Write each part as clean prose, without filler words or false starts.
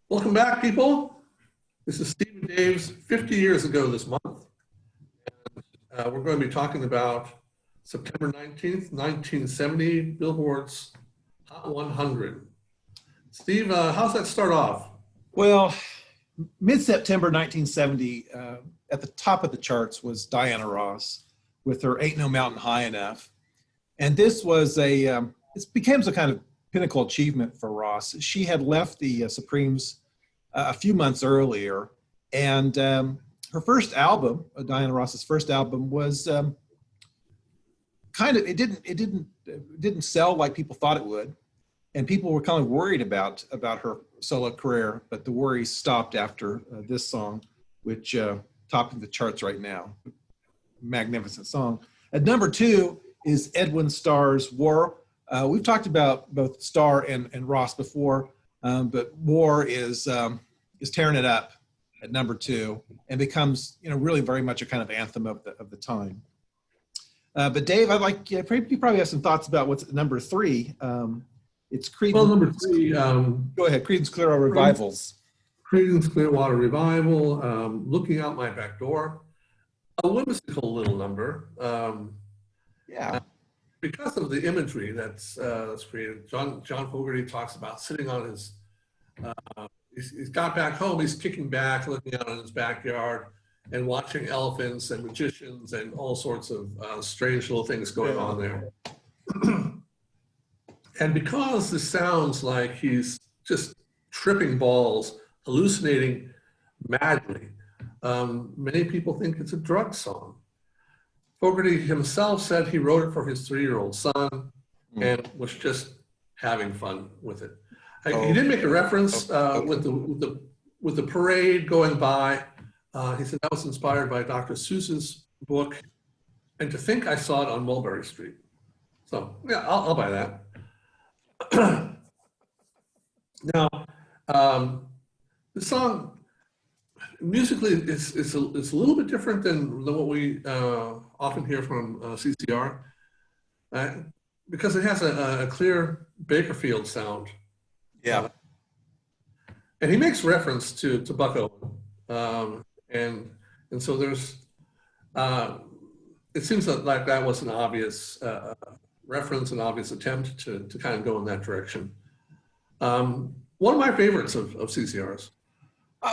Welcome back, people. This is Steve and Dave's 50 years ago this month. We're going to be talking about September 19th, 1970, Billboard's Hot 100. Steve, how's that start off? Well, mid-September 1970, at the top of the charts was Diana Ross with her Ain't No Mountain High Enough. And this was it became a kind of pinnacle achievement for Ross. She had left the Supremes a few months earlier, and her first album, Diana Ross's first album, was it didn't sell like people thought it would, and people were kind of worried about her solo career. But the worries stopped after this song, which topping the charts right now. Magnificent song. At number 2 is Edwin Starr's War. We've talked about both Starr and Ross before, but War is tearing it up at number 2 and becomes, really very much a kind of anthem of the time. But Dave, you probably have some thoughts about what's at number 3. It's Creedence. Well, number 3. Go ahead. Creedence Clearwater Revivals. Creedence Clearwater Revival. Looking Out My Back Door. A whimsical little number. Yeah. Because of the imagery that's created. John Fogerty talks about sitting on his. He's got back home. He's kicking back, looking out in his backyard, and watching elephants and magicians and all sorts of strange little things going on there. And because this sounds like he's just tripping balls, hallucinating madly, many people think it's a drug song. Fogerty himself said he wrote it for his 3-year-old son and was just having fun with it. He did make a reference with the parade going by. He said that was inspired by Dr. Seuss's book, and to think I saw it on Mulberry Street. So yeah, I'll buy that. Now, the song musically it's a little bit different than what we often hear from CCR, because it has a clear Bakerfield sound. Yeah. And he makes reference to Buck Owens, and so there's it seems like that was an obvious reference, an obvious attempt to kind of go in that direction. One of my favorites of CCR's.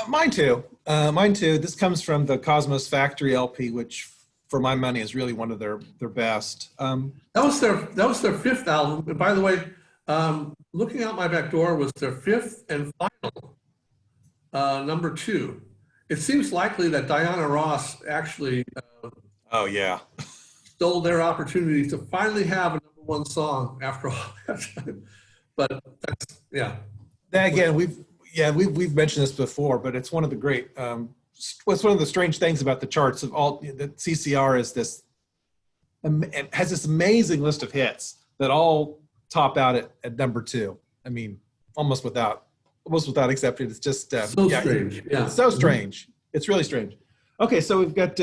Mine too. Mine too. This comes from the Cosmos Factory LP, which, for my money, is really one of their best. That was their 5th album. And by the way, Looking Out My Back Door was their 5th and final, number 2. It seems likely that Diana Ross actually stole their opportunity to finally have a number 1 song after all that time. But that's, yeah. Again, we've mentioned this before, but it's one of the great, what's one of the strange things about the charts of all, that CCR is it has this amazing list of hits that all top out at number 2. I mean, almost without exception. It's just strange. Yeah. It's so strange. It's really strange. Okay, so we've got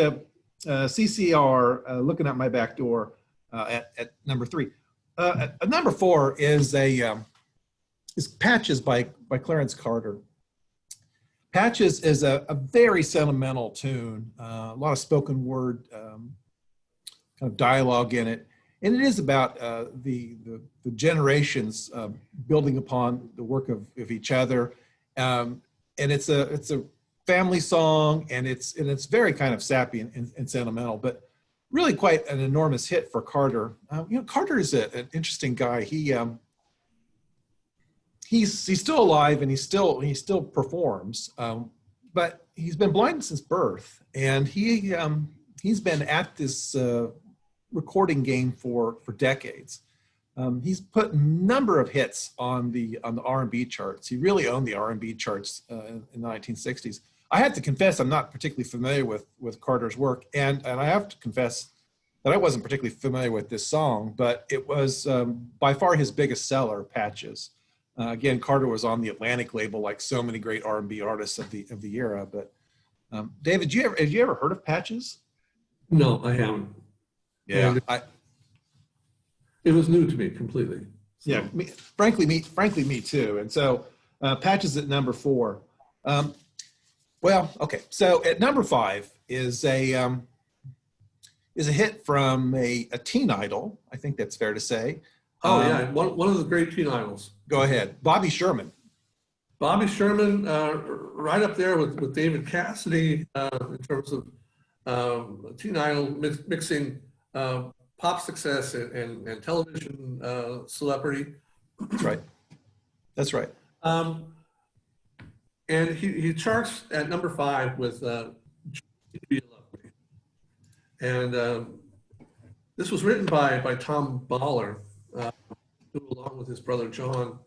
CCR, Looking Out My Back Door at number 3. At number 4 is Patches by Clarence Carter. Patches is a very sentimental tune, a lot of spoken word kind of dialogue in it. And it is about the generations building upon the work of each other. And it's a family song, and it's very kind of sappy and sentimental, but really quite an enormous hit for Carter. Carter is an interesting guy. He's still alive, and he still performs, but he's been blind since birth, and he's been at this recording game for decades. He's put a number of hits on the R&B charts. He really owned the R&B charts in the 1960s. I have to confess I'm not particularly familiar with Carter's work, and I have to confess that I wasn't particularly familiar with this song, but it was by far his biggest seller, Patches. Again, Carter was on the Atlantic label, like so many great R&B artists of the era. But David, have you ever heard of Patches? No, I haven't. Yeah, it was new to me completely. So. Yeah, frankly, me too. And so Patches at number 4. Well, okay. So at number 5 is a hit from a teen idol. I think that's fair to say. Oh yeah, one of the great teen idols. Go ahead, Bobby Sherman. Bobby Sherman, right up there with David Cassidy in terms of teen idol mixing pop success and television celebrity. That's right. That's right. And he charts at number 5 with "You Love Me," and this was written by Tom Baller, who, along with his brother John,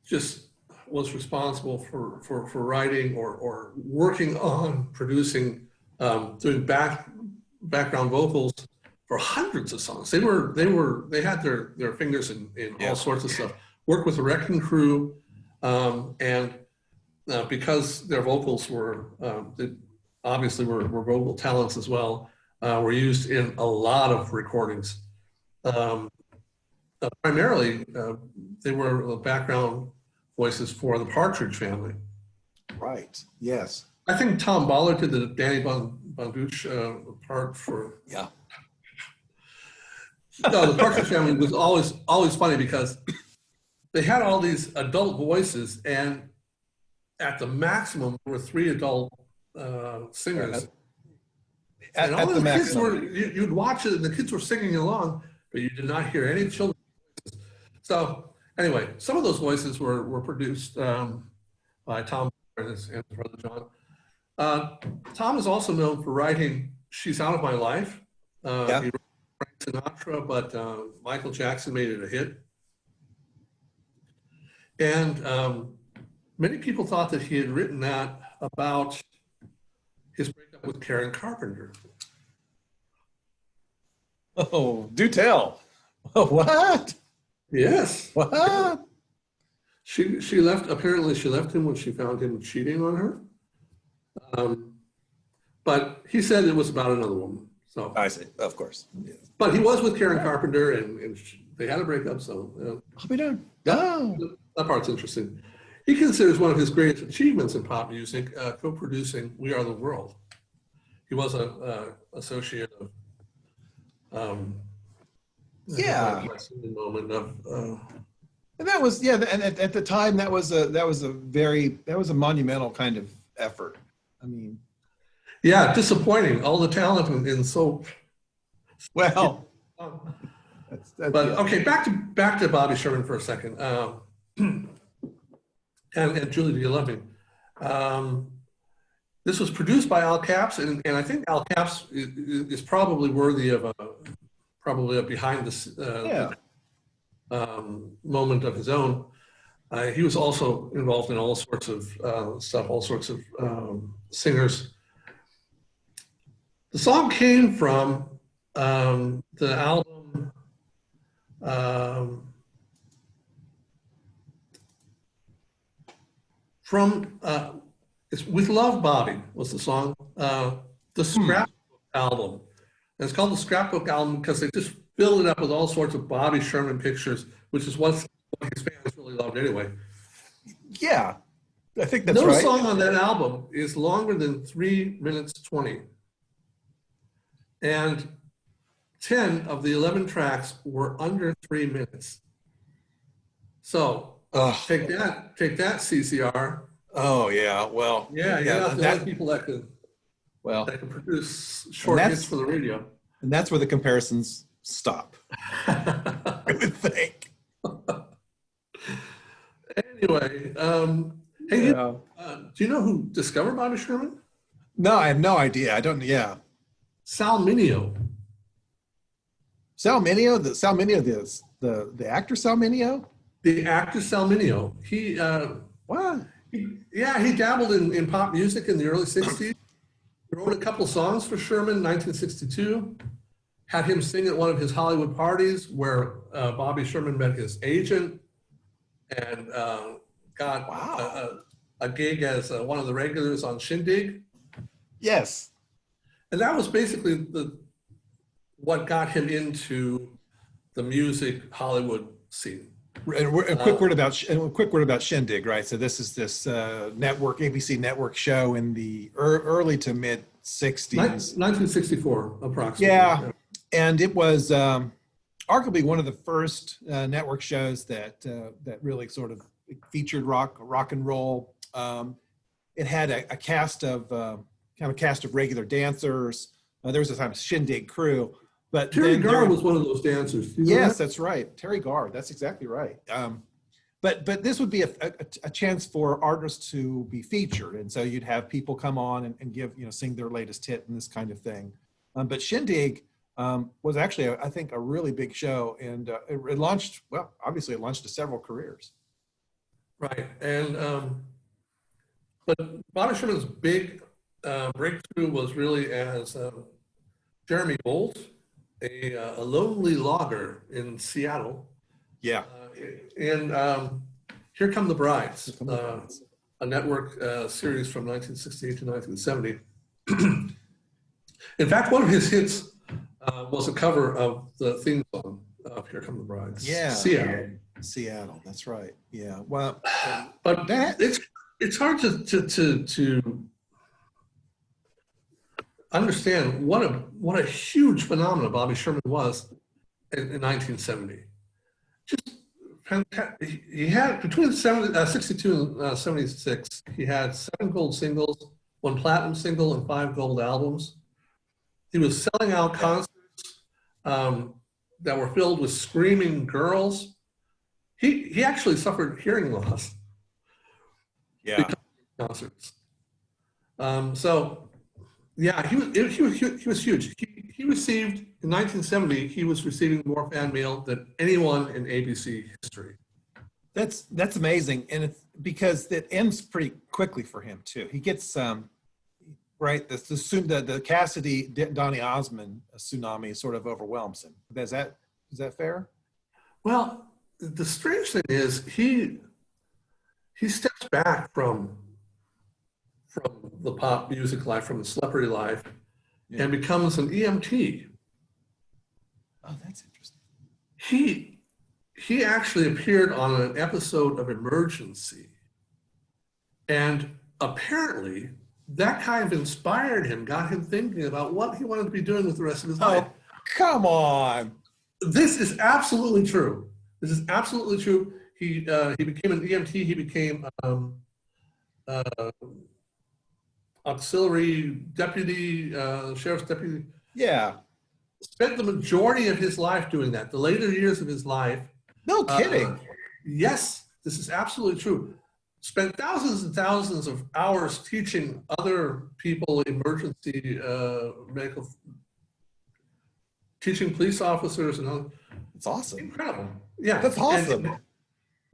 just was responsible for writing or working on producing, doing background vocals for hundreds of songs. They had their fingers in all sorts of stuff. Worked with the Wrecking Crew, and because their vocals were obviously were vocal talents as well, were used in a lot of recordings. Primarily, they were the background voices for the Partridge Family. Right. Yes. I think Tom Baller did the Danny Bonduch part for. Yeah. No, the Partridge Family was always funny because they had all these adult voices, and at the maximum there were 3 adult singers. And all the kids were, you'd watch it and the kids were singing along, but you did not hear any children. So anyway, some of those voices were produced by Tom and his brother John. Tom is also known for writing "She's Out of My Life." He wrote Frank Sinatra, but Michael Jackson made it a hit. And many people thought that he had written that about his breakup with Karen Carpenter. Oh, do tell. What? Yes. What? She left. Apparently, she left him when she found him cheating on her. But he said it was about another woman. So I see. Of course. Yeah. But he was with Karen Carpenter, and they had a breakup. So I'll be done. Oh. That part's interesting. He considers one of his greatest achievements in pop music co-producing "We Are the World." He was an associate of. Moment of. And that was and at the time that was a monumental kind of effort. I mean. Yeah, disappointing. All the talent and so. Well. But okay, back to Bobby Sherman for a second. And Julie, Do You Love Me? This was produced by Al Capps, and I think Al Capps is probably worthy of a behind the moment of his own. He was also involved in all sorts of stuff, all sorts of singers. The song came from the album it's With Love, Bobby was the song. The Scrapbook album. And it's called the Scrapbook album because they just filled it up with all sorts of Bobby Sherman pictures, which is what his fans really loved anyway. Yeah, I think that's right. No song on that album is longer than 3 minutes 20. And 10 of the 11 tracks were under 3 minutes. So take that, CCR. Oh yeah, well. Yeah, the other people that can produce short hits for the radio. And that's where the comparisons stop. I would think. Anyway, hey, do you know who discovered Bobby Sherman? No, I have no idea. I don't. Yeah. Sal Mineo. Sal Mineo, the actor Sal Mineo. The actor Sal Mineo. He What? He dabbled in pop music in the early 60s. He wrote a couple songs for Sherman in 1962. Had him sing at one of his Hollywood parties where Bobby Sherman met his agent and got a gig as one of the regulars on Shindig. Yes. And that was basically what got him into the music Hollywood scene. And a quick word about Shindig, right? So this is this network, ABC network show in the early to mid 60s. 1964, approximately. Yeah, and it was arguably one of the first network shows that really sort of featured rock and roll. It had a cast of regular dancers. There was a time Shindig crew. But Terry Garr was one of those dancers. Yes, that's right. Terry Garr. That's exactly right. But this would be a chance for artists to be featured, and so you'd have people come on and give sing their latest hit and this kind of thing. But Shindig was actually I think a really big show, and it launched obviously it launched to several careers. Right, and but Bobby Sherman's big breakthrough was really as Jeremy Bolt, a lonely logger in Seattle. Yeah. And Here Come the Brides, a network series from 1968 to 1970. In fact, one of his hits was a cover of the theme song of Here Come the Brides. Yeah. Seattle. That's right. Yeah. Well, but it's hard to understand what a huge phenomenon Bobby Sherman was in 1970. Just fantastic. He had between 62 and 76, he had 7 gold singles, 1 platinum single, and 5 gold albums. He was selling out concerts that were filled with screaming girls. He actually suffered hearing loss. Yeah. Because of concerts. So. Yeah, he was huge. He received in 1970. He was receiving more fan mail than anyone in ABC history. That's amazing, and it's because it ends pretty quickly for him too. He gets right the Cassidy Donny Osmond tsunami sort of overwhelms him. Is that fair? Well, the strange thing is he steps back from the pop music life, from the celebrity life, and becomes an EMT. Oh, that's interesting. He actually appeared on an episode of Emergency, and apparently that kind of inspired him, got him thinking about what he wanted to be doing with the rest of his life. Come on. This is absolutely true. This is absolutely true. He became an EMT. He became auxiliary deputy, sheriff's deputy. Yeah. Spent the majority of his life doing that. The later years of his life. No kidding. Yes, this is absolutely true. Spent thousands and thousands of hours teaching other people emergency medical, teaching police officers and other. It's awesome. Incredible. Yeah. That's awesome.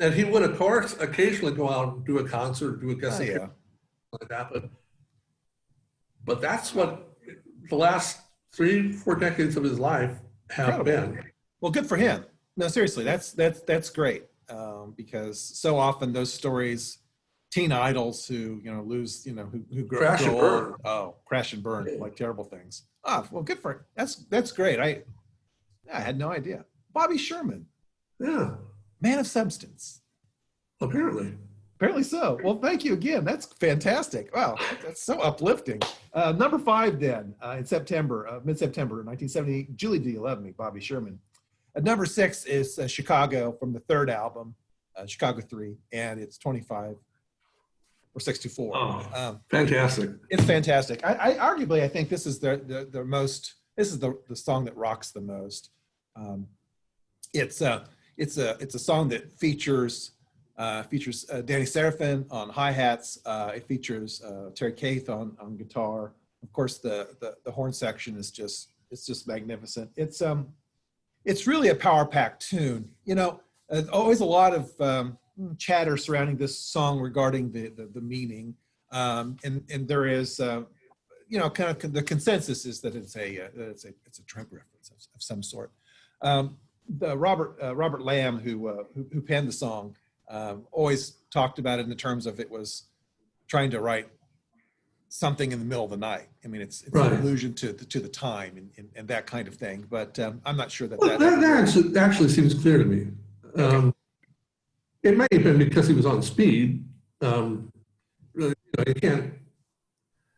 And he would, of course, occasionally go out and do a concert, do a guest appearance, like that. But that's what the last 3-4 decades of his life have been. Well, good for him. No, seriously, that's great because so often those stories, teen idols who lose, who crash and burn. Crash and burn, like terrible things. Well, good for him. That's great. I had no idea. Bobby Sherman. Yeah. Man of substance. Apparently so. Well, thank you again. That's fantastic. Wow, that's so uplifting. Number 5 then, in mid-September 1970, Julie, Do You Love Me, Bobby Sherman. At number 6 is Chicago from the 3rd album, Chicago 3, and it's 25 or 64. Oh, fantastic. It's fantastic. I arguably, I think this is the most, this is the song that rocks the most. It's a song that features Danny Serafin on hi-hats. It features Terry Kaith on guitar. Of course, the horn section is just magnificent. It's really a power-packed tune. Always a lot of chatter surrounding this song regarding the meaning, and there is kind of the consensus is that it's a Trump reference of some sort. The Robert Lamb, who penned the song, always talked about it in the terms of it was trying to write something in the middle of the night. I mean, it's right. An allusion to the time and that kind of thing. But I'm not sure that that actually seems clear to me. Okay. It may have been because he was on speed. Really, you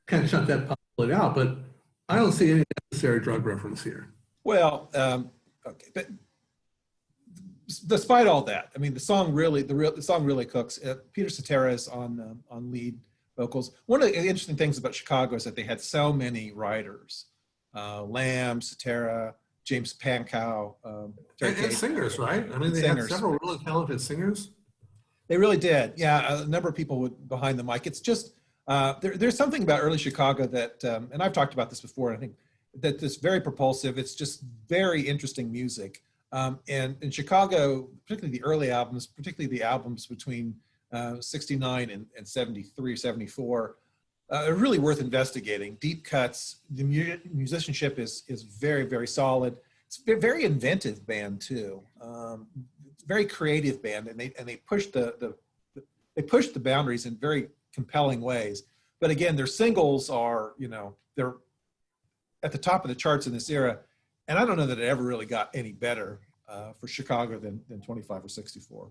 can't shut that possibility out. But I don't see any necessary drug reference here. Well, okay, but despite all that, I mean, the song really cooks. Peter Cetera is on lead vocals. One of the interesting things about Chicago is that they had so many writers: Lamb, Cetera, James Pankow, And singers, right? I mean, they had several really talented singers. They really did. Yeah, a number of people behind the mic. It's just there's something about early Chicago that, and I've talked about this before. I think that it's very propulsive. It's just very interesting music. And in Chicago, particularly the early albums, particularly the albums between 69 and 73, 74, are really worth investigating. Deep cuts. The musicianship is very, very solid. It's a very inventive band too. Very creative band, and they push the boundaries in very compelling ways. But again, their singles are, they're at the top of the charts in this era, and I don't know that it ever really got any better for Chicago than 25 or 64.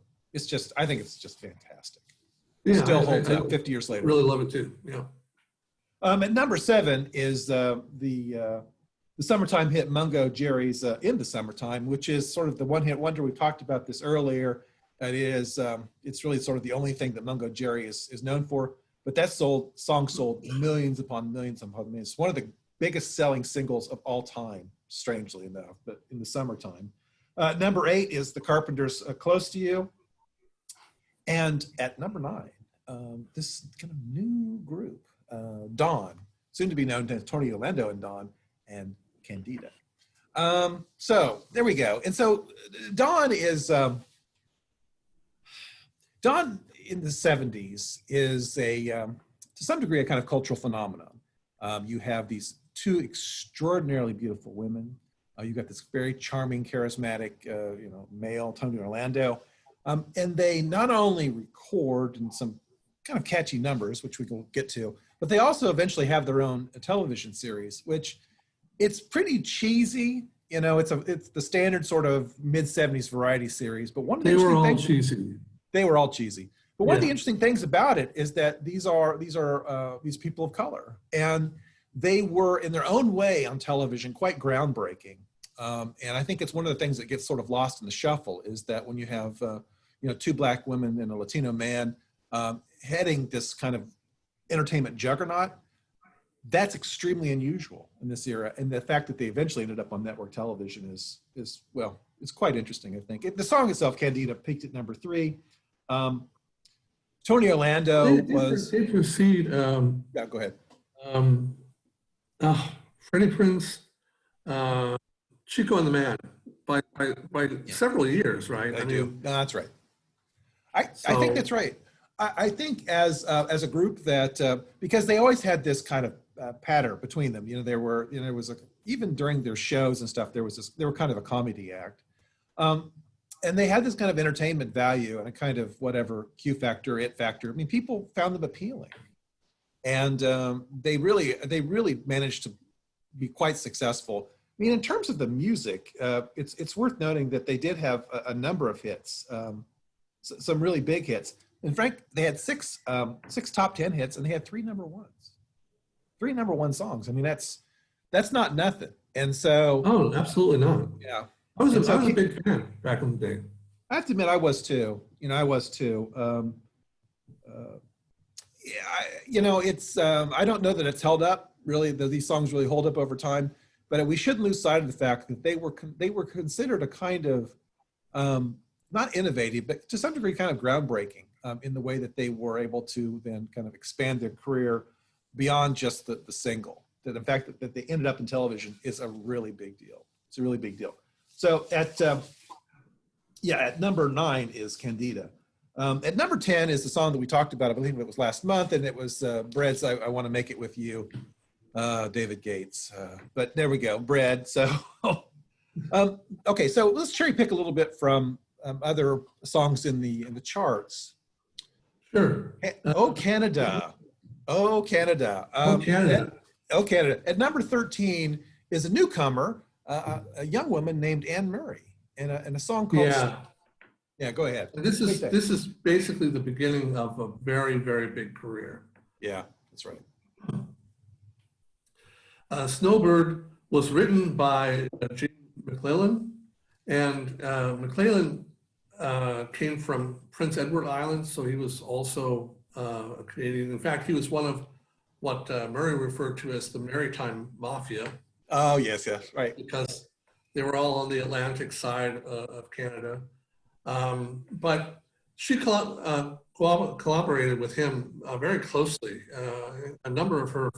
I think it's just fantastic. Yeah, Still holds up 50 years later. Really love it too. Yeah. At number 7 is the summertime hit Mungo Jerry's In the Summertime, which is sort of the one-hit wonder. We talked about this earlier. It's really sort of the only thing that Mungo Jerry is known for. But that song sold millions upon millions upon millions. It's one of the biggest selling singles of all time, strangely enough, but in the summertime. Number 8 is the Carpenters' Close to You. And at number 9, this kind of new group, Dawn, soon to be known as Tony Orlando and Dawn, and Candida. So there we go. And so Dawn in the 70s is to some degree, a kind of cultural phenomenon. You have these 2 extraordinarily beautiful women. You've got this very charming, charismatic, male, Tony Orlando. And they not only record in some kind of catchy numbers, which we will get to, but they also eventually have their own television series, which it's pretty cheesy. It's the standard sort of mid-70s variety series. But one of the interesting things, cheesy. They were all cheesy. But one of the interesting things about it is that these are these people of color, and they were in their own way on television quite groundbreaking. And I think it's one of the things that gets sort of lost in the shuffle is that when you have 2 black women and a Latino man heading this kind of entertainment juggernaut, that's extremely unusual in this era. And the fact that they eventually ended up on network television is it's quite interesting, I think. The song itself, Candida, peaked at number 3. Tony Orlando They proceed. Yeah, go ahead. Freddie Prinze, Chico and the Man by several years, right? I do. No, that's right. I think that's right. I think as a group that because they always had this kind of patter between them. There was even during their shows and stuff, they were kind of a comedy act. And they had this kind of entertainment value and a kind of whatever Q factor, it factor. I mean, people found them appealing, and they really managed to be quite successful. I mean, in terms of the music, it's worth noting that they did have a number of hits, some really big hits. In fact, they had six top 10 hits, and they had 3 number ones, 3 number 1 songs. I mean, that's not nothing. And so, oh, absolutely not. Yeah. I was a big fan back in the day. I have to admit, I was too. I was too. It's I don't know that it's held up really. These songs really hold up over time, but we shouldn't lose sight of the fact that they were considered a kind of not innovative, but to some degree, kind of groundbreaking in the way that they were able to then kind of expand their career beyond just the single. That in fact that they ended up in television is a really big deal. It's a really big deal. So at number 9 is Candida. At number 10 is the song that we talked about. I believe it was last month, and it was Bread's I Want to Make It With You, David Gates. But there we go, Bread. So, okay, so let's cherry pick a little bit from other songs in the charts. Sure. Oh, Canada. Oh, Canada. Canada. Oh, Canada. At number 13 is a newcomer, a young woman named Anne Murray, and a song called Yeah, go ahead. And this is basically the beginning of a very, very big career. Yeah, that's right. Snowbird was written by Gene McClellan, and McClellan came from Prince Edward Island, so he was also a Canadian. In fact, he was one of what Murray referred to as the Maritime Mafia. Oh, yes, right. Because they were all on the Atlantic side of Canada. But she collaborated with him very closely. A number of her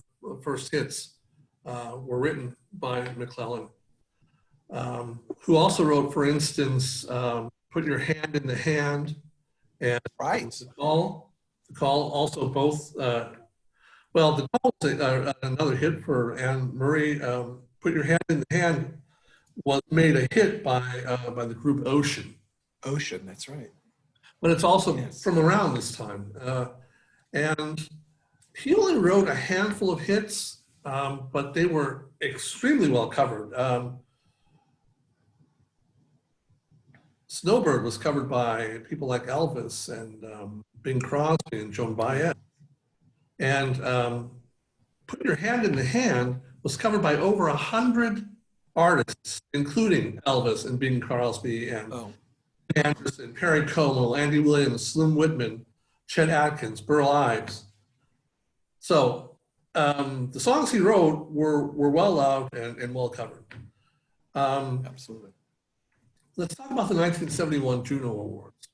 first hits were written by McClellan, who also wrote, for instance, Put Your Hand in the Hand and Right. The Call also both, well, The Call is another hit for Anne Murray. Put Your Hand in the Hand was made a hit by the group Ocean. Ocean, that's right. But it's also from around this time. And he only wrote a handful of hits, but they were extremely well covered. Snowbird was covered by people like Elvis and Bing Crosby and Joan Baez. And Put Your Hand in the Hand was covered by over 100 artists, including Elvis and Bing Crosby and Anderson, Perry Como, Andy Williams, Slim Whitman, Chet Atkins, Burl Ives. So the songs he wrote were well loved and well covered. Absolutely. Let's talk about the 1971 Juno Awards.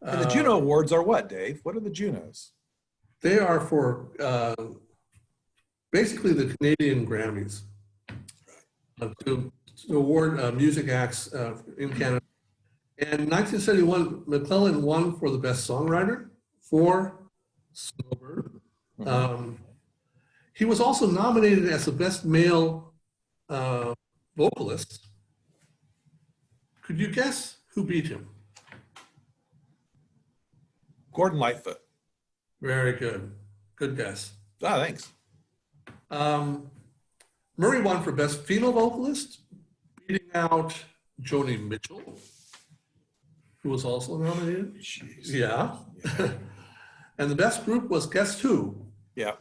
And the Juno Awards are what, Dave? What are the Junos? They are for basically the Canadian Grammys to award music acts in Canada. And in 1971, McClellan won for the Best Songwriter for Snowbird. He was also nominated as the Best Male Vocalist. Could you guess who beat him? Gordon Lightfoot. Very good. Good guess. Ah, thanks. Murray won for Best Female Vocalist, beating out Joni Mitchell, who was also nominated. Jeez. Yeah. And the best group was Guess Who? Yeah.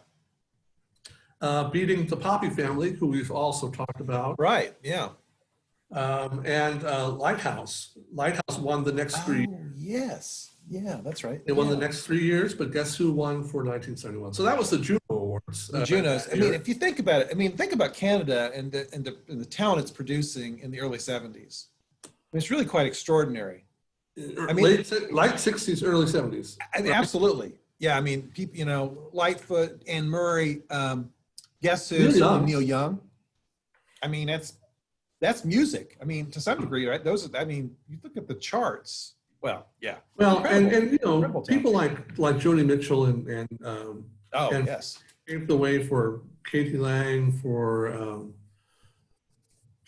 Beating the Poppy Family, who we've also talked about. Right, yeah. And Lighthouse. Lighthouse won the next 3 years. Yes. Yeah, that's right. They won the next 3 years, but Guess Who won for 1971? So that was the Juno Awards. The Junos. I mean, if you think about it, I mean, think about Canada and the talent it's producing in the early 70s. I mean, it's really quite extraordinary. I mean, late 60s, early 70s. I mean, absolutely. Yeah, I mean, people, you know, Lightfoot, Anne Murray, Guess Who, Neil Young. I mean, that's music. I mean, to some degree, right? Those, I mean, you look at the charts. Well, yeah. Well, and you know, people like Joni Mitchell and yes, paved the way for Katie Lang, for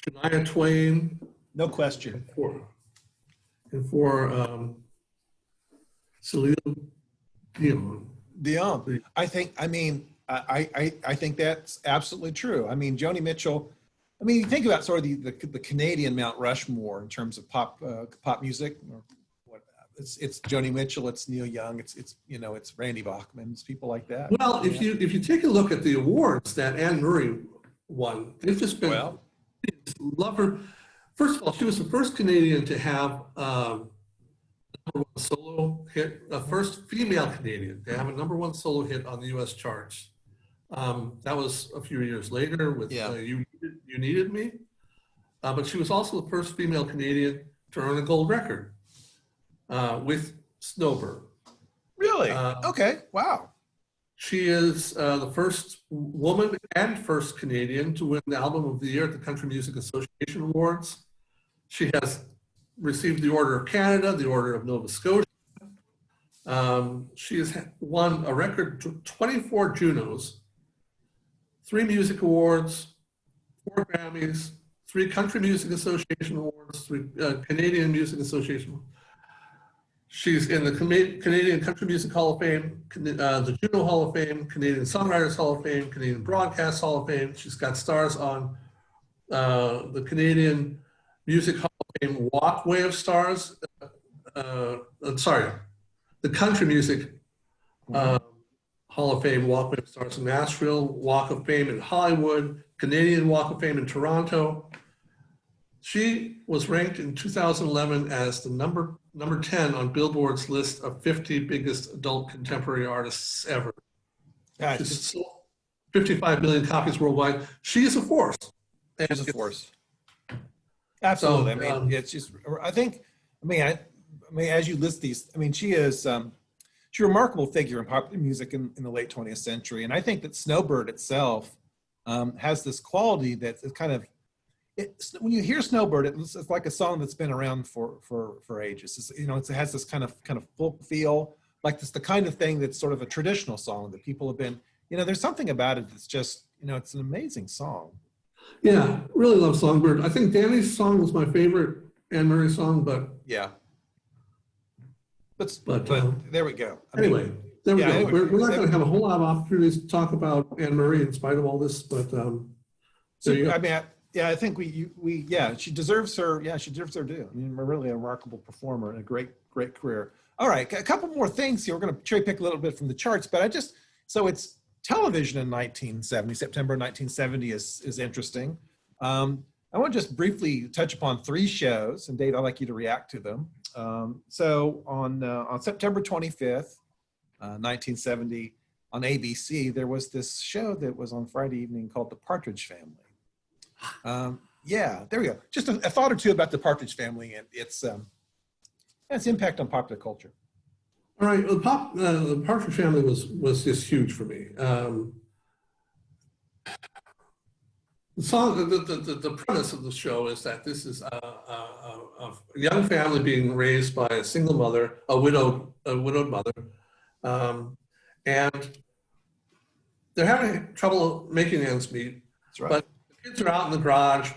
Shania Twain. No question. And for Celine Dion. I think. I mean, I think that's absolutely true. I mean, Joni Mitchell. I mean, you think about sort of the Canadian Mount Rushmore in terms of pop music. Or what, it's Joni Mitchell, it's Neil Young, it's you know, it's Randy Bachman, it's people like that. Well, if you take a look at the awards that Anne Murray won, they've just been love her. First of all, she was the first Canadian to have #1 solo hit, the first female Canadian to have a #1 solo hit on the U.S. charts. That was a few years later with You Needed Me. But she was also the first female Canadian to earn a gold record with Snowbird. Really? Okay. Wow. She is the first woman and first Canadian to win the Album of the Year at the Country Music Association Awards. She has received the Order of Canada, the Order of Nova Scotia. She has won a record 24 Junos, 3 music awards, 4 Grammys, 3 Country Music Association Awards, 3 Canadian Music Association. She's in the Canadian Country Music Hall of Fame, the Juno Hall of Fame, Canadian Songwriters Hall of Fame, Canadian Broadcast Hall of Fame. She's got stars on the Canadian Music Hall of Fame Walkway of Stars, the Country Music Hall of Fame, Walk of Fame starts in Nashville, Walk of Fame in Hollywood, Canadian Walk of Fame in Toronto. She was ranked in 2011 as the number 10 on Billboard's list of 50 biggest adult contemporary artists ever. Yeah, She's sold 55 million copies worldwide. She is a force. she's a force. Absolutely. So, I mean, it's just, I mean, as you list these, I mean, she's a remarkable figure in popular music in the late 20th century. And I think that Snowbird itself has this quality that is kind of, when you hear Snowbird, it's like a song that's been around for ages. It's, you know, it has this kind of folk feel, like this, the kind of thing that's sort of a traditional song that people have been, you know, there's something about it that's just, you know, it's an amazing song. Yeah, really love Songbird. I think Danny's song was my favorite Anne Murray song, but Yeah. But there we go. Anyway, there we go. anyway, We're not going to have a whole lot of opportunities to talk about Anne Murray in spite of all this, but there you go. I mean, I think she deserves her due. I mean, really a remarkable performer and a great career. All right, a couple more things here. We're going to cherry pick a little bit from the charts, but so it's television in 1970, September 1970 is interesting. I want to just briefly touch upon 3 shows, and Dave, I'd like you to react to them. So on September 25th, 1970, on ABC, there was this show that was on Friday evening called The Partridge Family. Yeah, there we go. Just a thought or two about The Partridge Family and its impact on popular culture. All right, the Partridge Family was just huge for me. The song, the premise of the show is that this is a young family being raised by a single mother, a widowed mother, and they're having trouble making ends meet. That's right. But the kids are out in the garage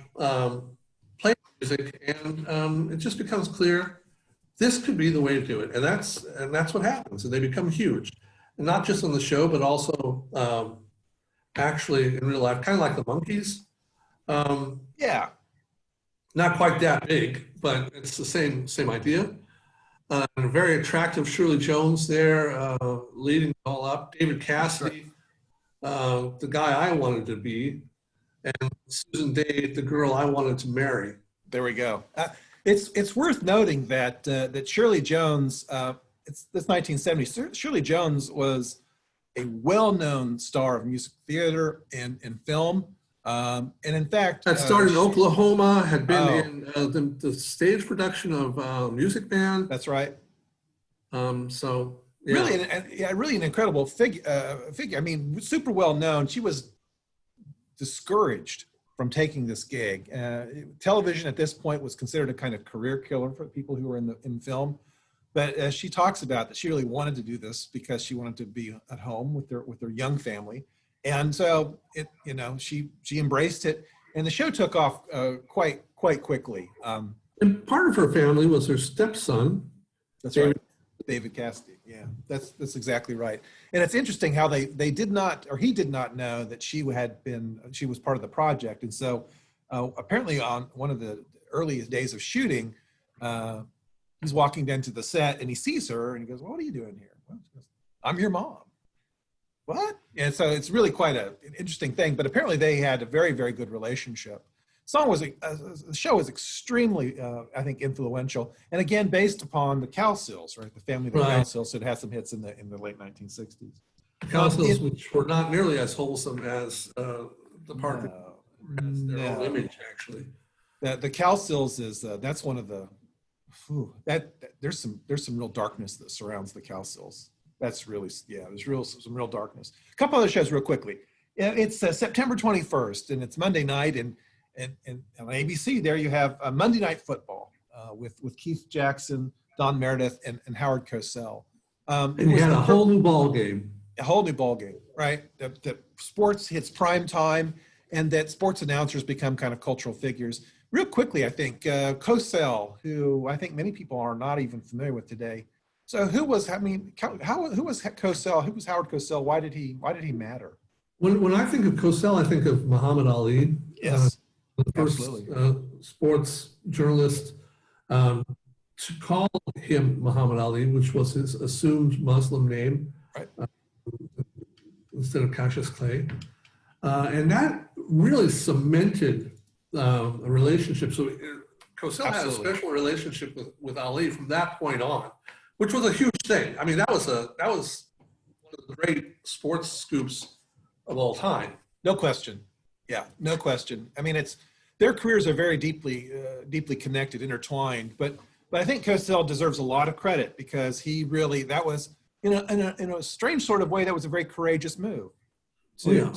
playing music, and it just becomes clear this could be the way to do it, and that's what happens, and they become huge, and not just on the show, but also actually in real life, kind of like the Monkees. Yeah, not quite that big, but it's the same idea. And a very attractive Shirley Jones there, leading it all up. David Cassidy, the guy I wanted to be, and Susan Day, the girl I wanted to marry. there we go. It's worth noting that Shirley Jones, it's 1970. Shirley Jones was a well-known star of music theater and film. And in fact, Had started in Oklahoma, had been in the stage production of Music Man. That's right. So yeah. Really an incredible figure. I mean, super well known. She was discouraged from taking this gig. Television at this point was considered a kind of career killer for people who were in film. But as she talks about that, she really wanted to do this because she wanted to be at home with her young family. And so she embraced it, and the show took off quite quickly. And part of her family was her stepson. That's right, David Cassidy. Yeah, that's exactly right. And it's interesting how he did not know that she was part of the project. And so apparently on one of the earliest days of shooting, he's walking down to the set and he sees her and he goes, "Well, what are you doing here?" Well, she goes, "I'm your mom." What? And so it's really quite an interesting thing, but apparently they had a very, very good relationship. The show was extremely, I think, influential, and again, based upon the Cowsills, right? The family of the Cowsills, so it had some hits in the late 1960s. Cowsills, which were not nearly as wholesome as the Parker, as their own image, actually. The Cowsills is that's one of the there's some real darkness that surrounds the Cowsills. That's really, there's some real darkness. A couple other shows real quickly. It's September 21st, and it's Monday night, and on ABC there you have Monday Night Football with Keith Jackson, Don Meredith, and Howard Cosell. And you had a whole new ball game. A whole new ball game, right? That sports hits prime time, and that sports announcers become kind of cultural figures. Real quickly, I think Cosell, who I think many people are not even familiar with today. So who was Cosell? Who was Howard Cosell? Why did he matter? When I think of Cosell, I think of Muhammad Ali. Yes, the first sports journalist. to call him Muhammad Ali, which was his assumed Muslim name, Right. Instead of Cassius Clay. And that really cemented a relationship. So Cosell had a special relationship with Ali from that point on, which was a huge thing. I mean, that was one of the great sports scoops of all time. No question. Yeah, no question. I mean, their careers are very deeply connected, intertwined. But I think Cosell deserves a lot of credit because he really, that was, in a strange sort of way, that was a very courageous move. And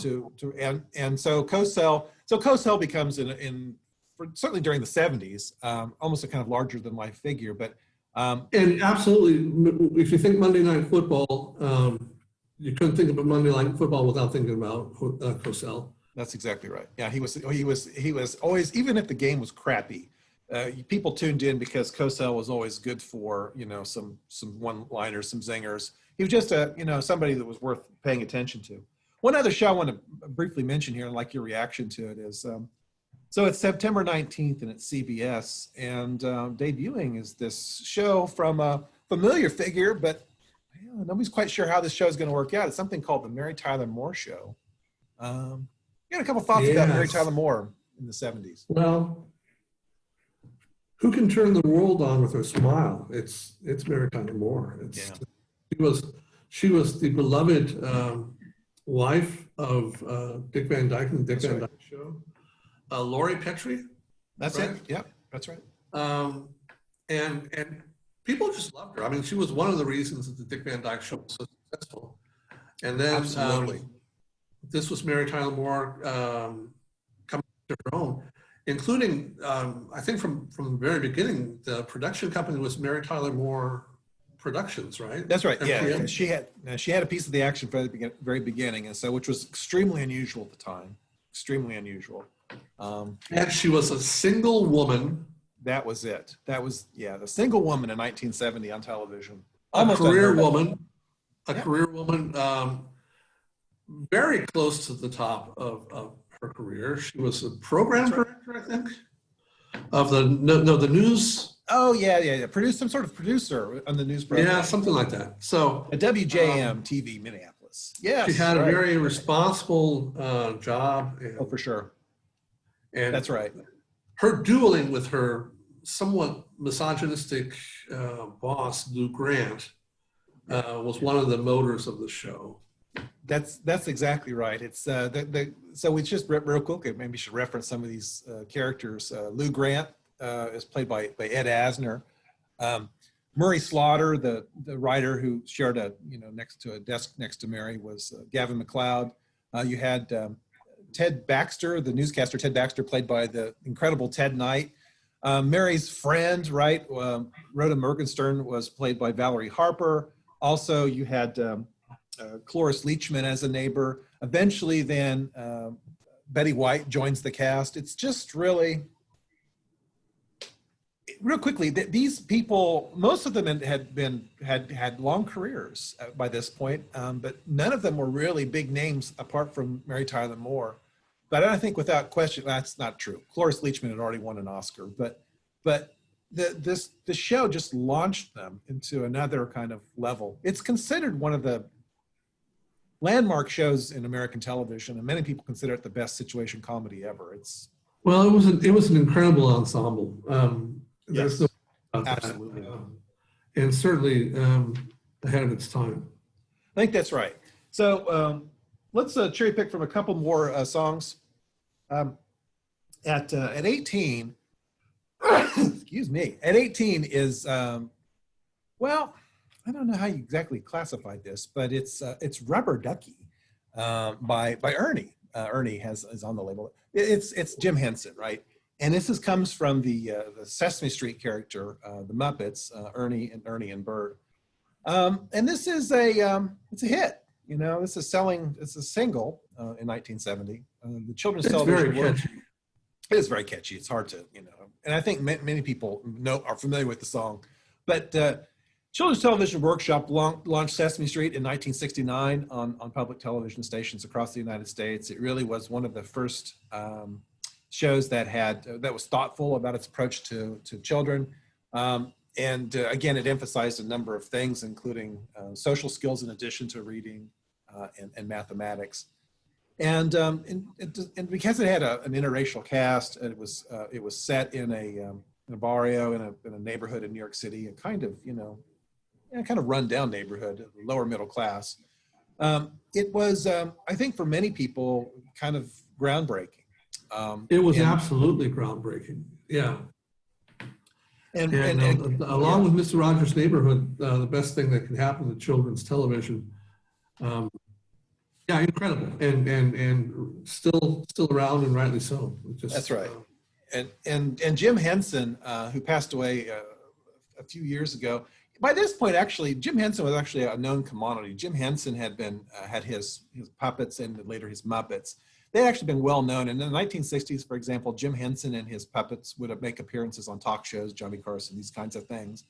so Cosell becomes certainly during the 70s, almost a kind of larger than life figure. But and absolutely, if you think Monday Night Football, you couldn't think about Monday Night Football without thinking about Cosell. That's exactly right. Yeah, he was always, even if the game was crappy, people tuned in because Cosell was always good for some one-liners, some zingers. He was just somebody that was worth paying attention to. One other show I want to briefly mention here, and like your reaction to it, is so it's September 19th and it's CBS, and debuting is this show from a familiar figure, but nobody's quite sure how this show is going to work out. It's something called the Mary Tyler Moore Show. You got a couple thoughts about Mary Tyler Moore in the 70s? Well, who can turn the world on with her smile? It's Mary Tyler Moore. She was the beloved wife of Dick Van Dyke and the Dick Van Dyke Show. Laurie Petrie. That's right? It. Yeah, that's right. And people just loved her. I mean, she was one of the reasons that the Dick Van Dyke Show was so successful. And then this was Mary Tyler Moore coming to her own, including, I think from the very beginning, the production company was Mary Tyler Moore Productions, right? That's right. Yeah, she had a piece of the action from the very beginning, and so which was extremely unusual at the time. Extremely unusual. And she was a single woman. That was it. That was the single woman in 1970 on television. Almost a career woman. Career woman. Very close to the top of her career. She was a program director, I think, of the news. Oh yeah. Produced some sort of producer on the news program. Yeah, something like that. So a WJM TV Minneapolis. Yeah, she had a very responsible job. For sure. And that's right. Her dueling with her somewhat misogynistic boss, Lou Grant, was one of the motors of the show. That's exactly right. It's so we just real quick, maybe we should reference some of these characters. Lou Grant is played by Ed Asner. Murray Slaughter, the writer who shared a next to a desk next to Mary, was Gavin MacLeod. You had Ted Baxter, the newscaster Ted Baxter, played by the incredible Ted Knight. Mary's friend, right, Rhoda Morgenstern, was played by Valerie Harper. Also, you had Cloris Leachman as a neighbor. Eventually, then Betty White joins the cast. It's just really, real quickly, these people, most of them had long careers by this point, but none of them were really big names apart from Mary Tyler Moore. But I think without question, that's not true. Cloris Leachman had already won an Oscar, but the show just launched them into another kind of level. It's considered one of the landmark shows in American television, and many people consider it the best situation comedy ever. It was an incredible ensemble. Yes, absolutely, and certainly ahead of its time. I think that's right. So let's cherry pick from a couple more songs. At 18, excuse me. At 18 is well, I don't know how you exactly classified this, but it's Rubber Duckie by Ernie. Ernie is on the label. It's Jim Henson, right? And this comes from the Sesame Street character, the Muppets, Ernie and Bert. And this is it's a hit. This is it's a single in 1970. The children's television work. It is very catchy. It's hard to, and I think many people are familiar with the song. But Children's Television Workshop launched Sesame Street in 1969 on public television stations across the United States. It really was one of the first shows that was thoughtful about its approach to children. again, it emphasized a number of things, including social skills in addition to reading and mathematics. And because it had an interracial cast, it was set in a barrio in a neighborhood in New York City, a kind of kind of run down neighborhood, lower middle class. It was, I think, for many people, kind of groundbreaking. It was absolutely groundbreaking. Yeah. And along with Mr. Rogers' Neighborhood, the best thing that can happen to children's television. Yeah, incredible, and still around, and rightly so. That's right. And Jim Henson, who passed away a few years ago. By this point, actually, Jim Henson was actually a known commodity. Jim Henson had his puppets and later his Muppets. They had actually been well known. And in the 1960s, for example, Jim Henson and his puppets would make appearances on talk shows, Johnny Carson, these kinds of things.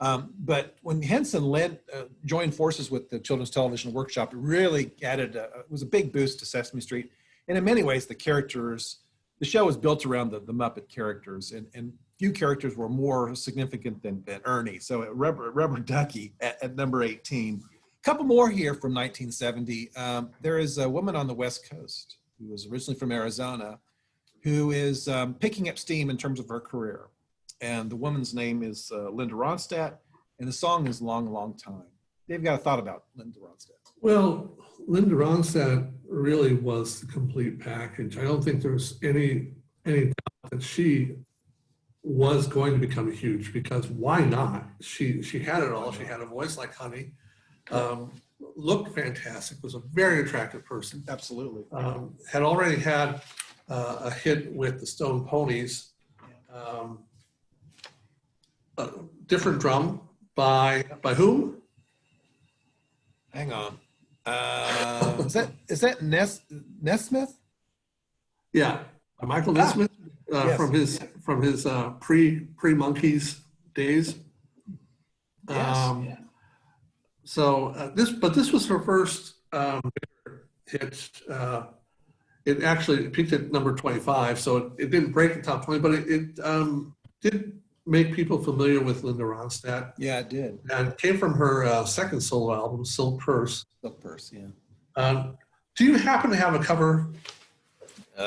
But when Henson joined forces with the Children's Television Workshop, it really it was a big boost to Sesame Street. And in many ways, the show was built around the Muppet characters, and few characters were more significant than Ernie. So Rubber Duckie at number 18. A couple more here from 1970. There is a woman on the West Coast who was originally from Arizona, who is picking up steam in terms of her career. And the woman's name is Linda Ronstadt, and the song is Long, Long Time. They've got a thought about Linda Ronstadt. Well, Linda Ronstadt really was the complete package. I don't think there's any doubt that she was going to become huge, because why not? She had it all. She had a voice like honey, looked fantastic, was a very attractive person. Absolutely. Had already had a hit with the Stone Ponies. Different drum by whom? Hang on. Is that Nesmith? Yeah, Michael Nesmith, yes. from his pre-Monkeys days. Yes. So this was her first hit. It actually peaked at number 25, so it didn't break the top 20, but it did make people familiar with Linda Ronstadt. Yeah, it did. And it came from her second solo album, Silk Purse. Silk Purse, yeah. Do you happen to have a cover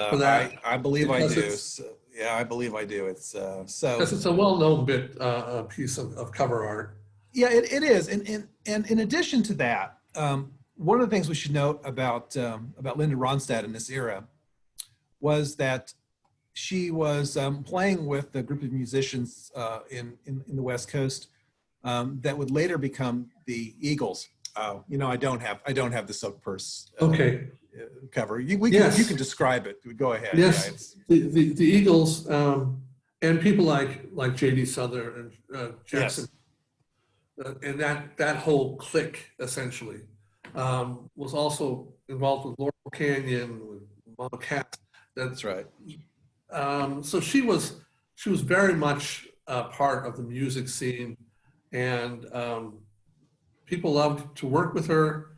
for that? I believe I do. So, yeah, I believe I do. It's because it's a well-known piece of cover art. Yeah, it is. And in addition to that, one of the things we should note about Linda Ronstadt in this era was that she was playing with a group of musicians in the West Coast that would later become the Eagles. Oh, I don't have the Silk Purse cover. You can describe it. Go ahead. Yes, yeah, the Eagles and people like J.D. Souther and Jackson, yes. And that whole clique essentially was also involved with Laurel Canyon, with Mama Cass. That's right. So she was very much part of the music scene, and people loved to work with her.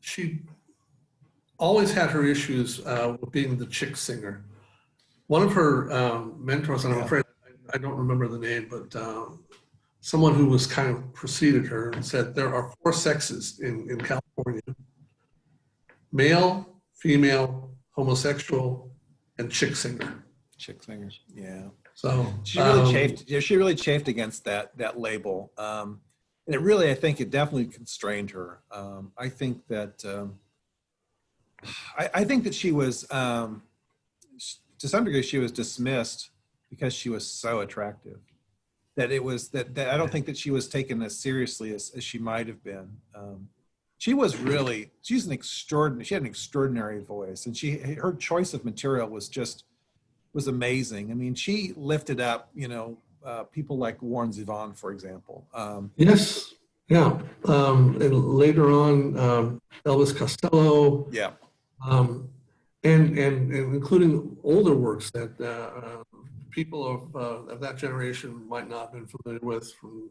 She always had her issues with being the chick singer. One of her mentors, and I'm afraid I don't remember the name, but someone who was kind of preceded her and said there are 4 sexes in California: male, female, homosexual, and chick singer. Chick singers, yeah. So she really chafed. Yeah, she really chafed against that label, and it really, I think, it definitely constrained her. I think that I think that she was, to some degree, she was dismissed because she was so attractive. That it was that I don't think that she was taken as seriously as she might have been. She had an extraordinary voice, and her choice of material was amazing. I mean, she lifted up, people like Warren Zevon, for example. Yes, yeah, and later on, Elvis Costello. Yeah, and including older works that people of that generation might not have been familiar with from.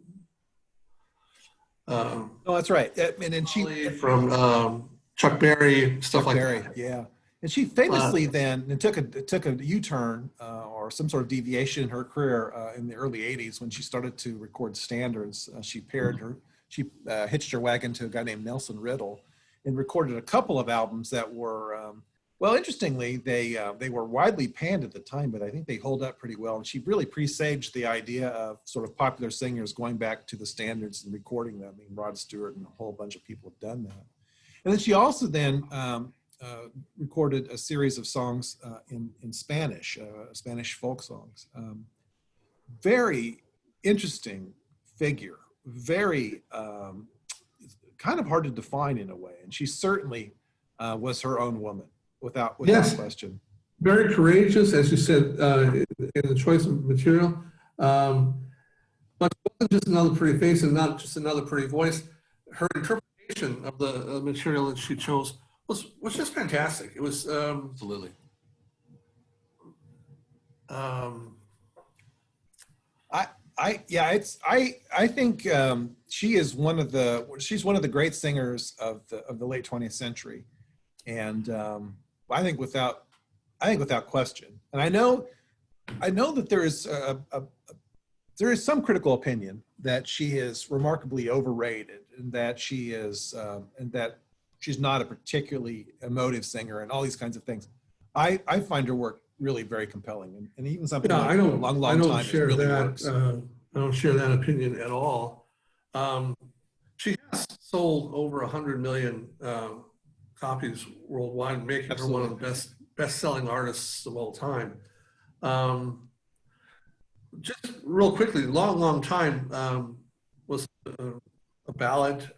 Oh, that's right. And she from Chuck Berry, stuff like that. Yeah. And she famously then took a U-turn or some sort of deviation in her career in the early '80s when she started to record standards. She hitched her wagon to a guy named Nelson Riddle and recorded a couple of albums that were, well, interestingly, they were widely panned at the time, but I think they hold up pretty well. And she really presaged the idea of sort of popular singers going back to the standards and recording them. I mean, Rod Stewart and a whole bunch of people have done that. And then she also then recorded a series of songs in Spanish, Spanish folk songs. Very interesting figure, very kind of hard to define in a way. And she certainly was her own woman, without question. Very courageous, as you said, in the choice of material. But it wasn't just another pretty face and not just another pretty voice. Her interpretation of the material that she chose was just fantastic. It was Absolutely. I think she's one of the great singers of the late 20th century, and I think without question. And I know that there is some critical opinion that she is remarkably overrated, and that she's not a particularly emotive singer, and all these kinds of things. I find her work really very compelling, and even something like a long time share really that. works. I don't share that opinion at all. She has sold over 100 million copies worldwide, making Absolutely. her one of the best-selling artists of all time. Just real quickly, long time was a ballad.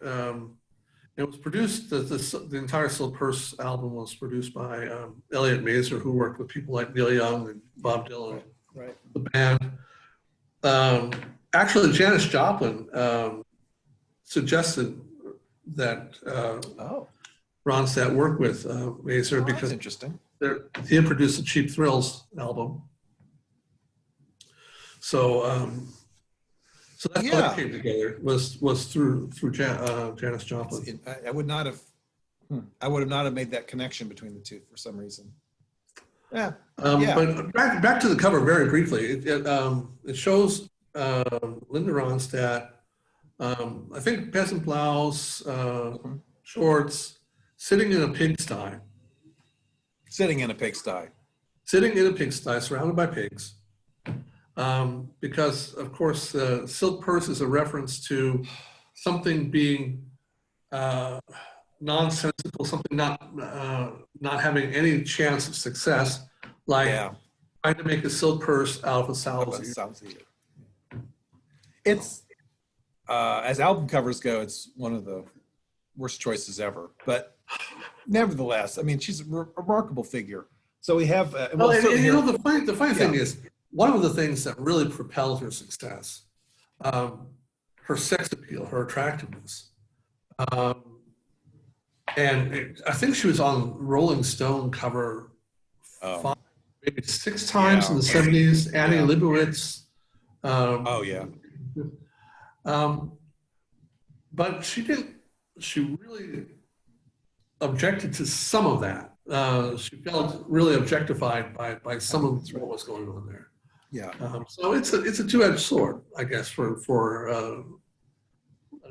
It was produced, the entire Silk Purse album was produced by Elliot Mazer, who worked with people like Neil Young and Bob Dylan, Right. the band. Actually, Janis Joplin suggested that Ronstadt work with Mazer because interesting. he had produced the Cheap Thrills album. So that's how it came together. Was through Janis Joplin. I would not have made that connection between the two for some reason. But back to the cover very briefly. It shows Linda Ronstadt, I think peasant blouse, shorts, sitting in a pigsty. Sitting in a pigsty, surrounded by pigs. Because of course, Silk Purse is a reference to something being nonsensical, something not having any chance of success, like trying to make a silk purse out of a sow's ear. It's as album covers go, it's one of the worst choices ever. But nevertheless, I mean, she's a remarkable figure. So we have. The funny thing is, one of the things that really propelled her success, her sex appeal, her attractiveness. And I think she was on Rolling Stone cover 5, maybe 6 times in the 70s. Annie Leibovitz. But she really objected to some of that. She felt really objectified by some of what was going on there. Yeah. So it's a two-edged sword, I guess, for an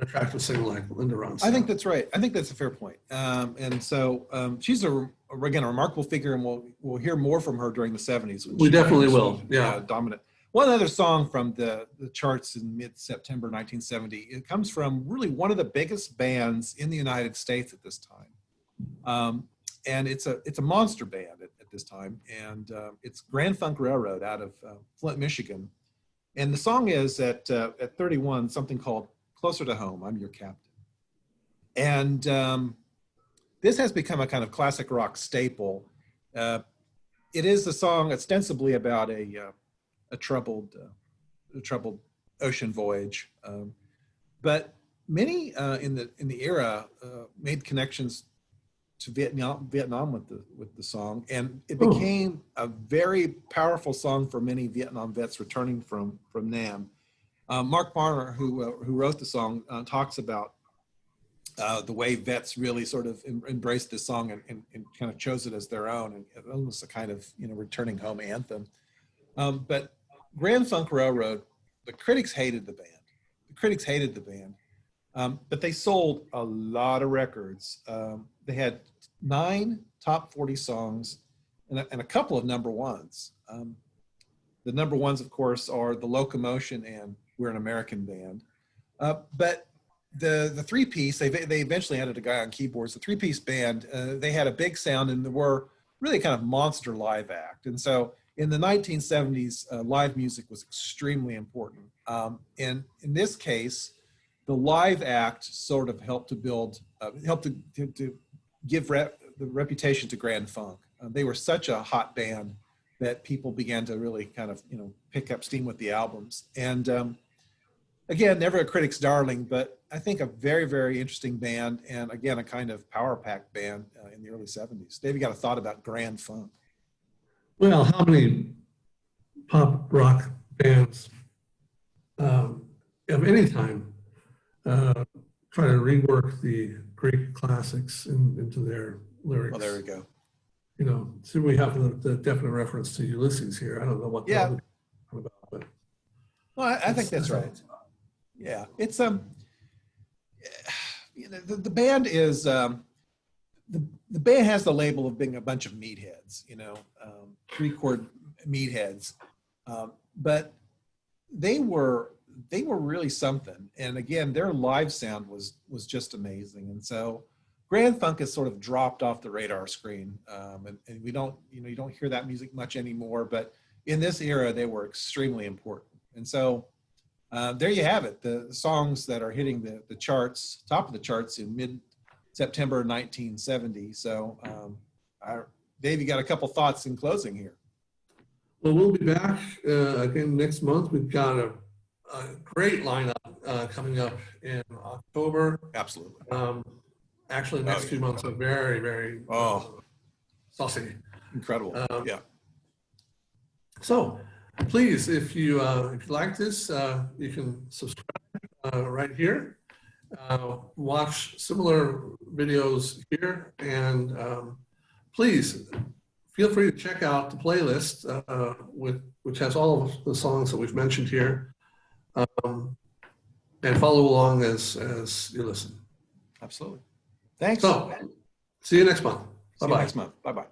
attractive singer like Linda Ronstadt. I think that's right. I think that's a fair point. And so she's again a remarkable figure, and we'll hear more from her during the '70s. We definitely will. Yeah, dominant. One other song from the charts in mid-September 1970. It comes from really one of the biggest bands in the United States at this time, and it's a monster band at this time, and it's Grand Funk Railroad out of Flint, Michigan, and the song is at 31 something called "Closer to Home, I'm Your Captain," and this has become a kind of classic rock staple. It is a song ostensibly about a troubled ocean voyage, but many in the era made connections to Vietnam with the song, and it became a very powerful song for many Vietnam vets returning from Nam. Mark Barner, who wrote the song, talks about The way vets really sort of embraced this song and kind of chose it as their own, and almost a kind of, you know, returning home anthem. But Grand Funk Railroad, the critics hated the band. The critics hated the band, but they sold a lot of records. They had 9 top 40 songs and a couple of number ones. The number ones, of course, are The Locomotion and We're an American Band. But the three-piece, they eventually added a guy on keyboards. The three-piece band, they had a big sound, and they were really kind of monster live act. And so in the 1970s, live music was extremely important. And in this case, the live act sort of helped to build, helped to give the reputation to Grand Funk. They were such a hot band that people began to really kind of, you know, pick up steam with the albums. And again, never a critic's darling, but I think a very, very interesting band, and again, a kind of power pack band in the early 70s. Dave, you got a thought about Grand Funk? Well, how many pop rock bands of any time try to rework the Greek classics into their lyrics? Well, there we go. You know, so we have the definite reference to Ulysses here. I don't know what that would be about, but well, I think that's right. Yeah, it's you know, the band is the band has the label of being a bunch of meatheads, you know, 3-chord meatheads, but they were really something. And again, their live sound was just amazing. And so Grand Funk has sort of dropped off the radar screen, and we don't, you know, you don't hear that music much anymore. But in this era, they were extremely important. And so there you have it, the songs that are hitting the charts, top of the charts in mid-September 1970. So Dave, you got a couple thoughts in closing here? well, we'll be back again next month. We've got a great lineup coming up in October. Absolutely. Actually, the next 2 months are very, very saucy. Incredible. Yeah. So please, if you like this, you can subscribe right here. Watch similar videos here, and please feel free to check out the playlist which has all of the songs that we've mentioned here, and follow along as you listen. Absolutely. Thanks. So, see you next month. See you next month. Bye-bye.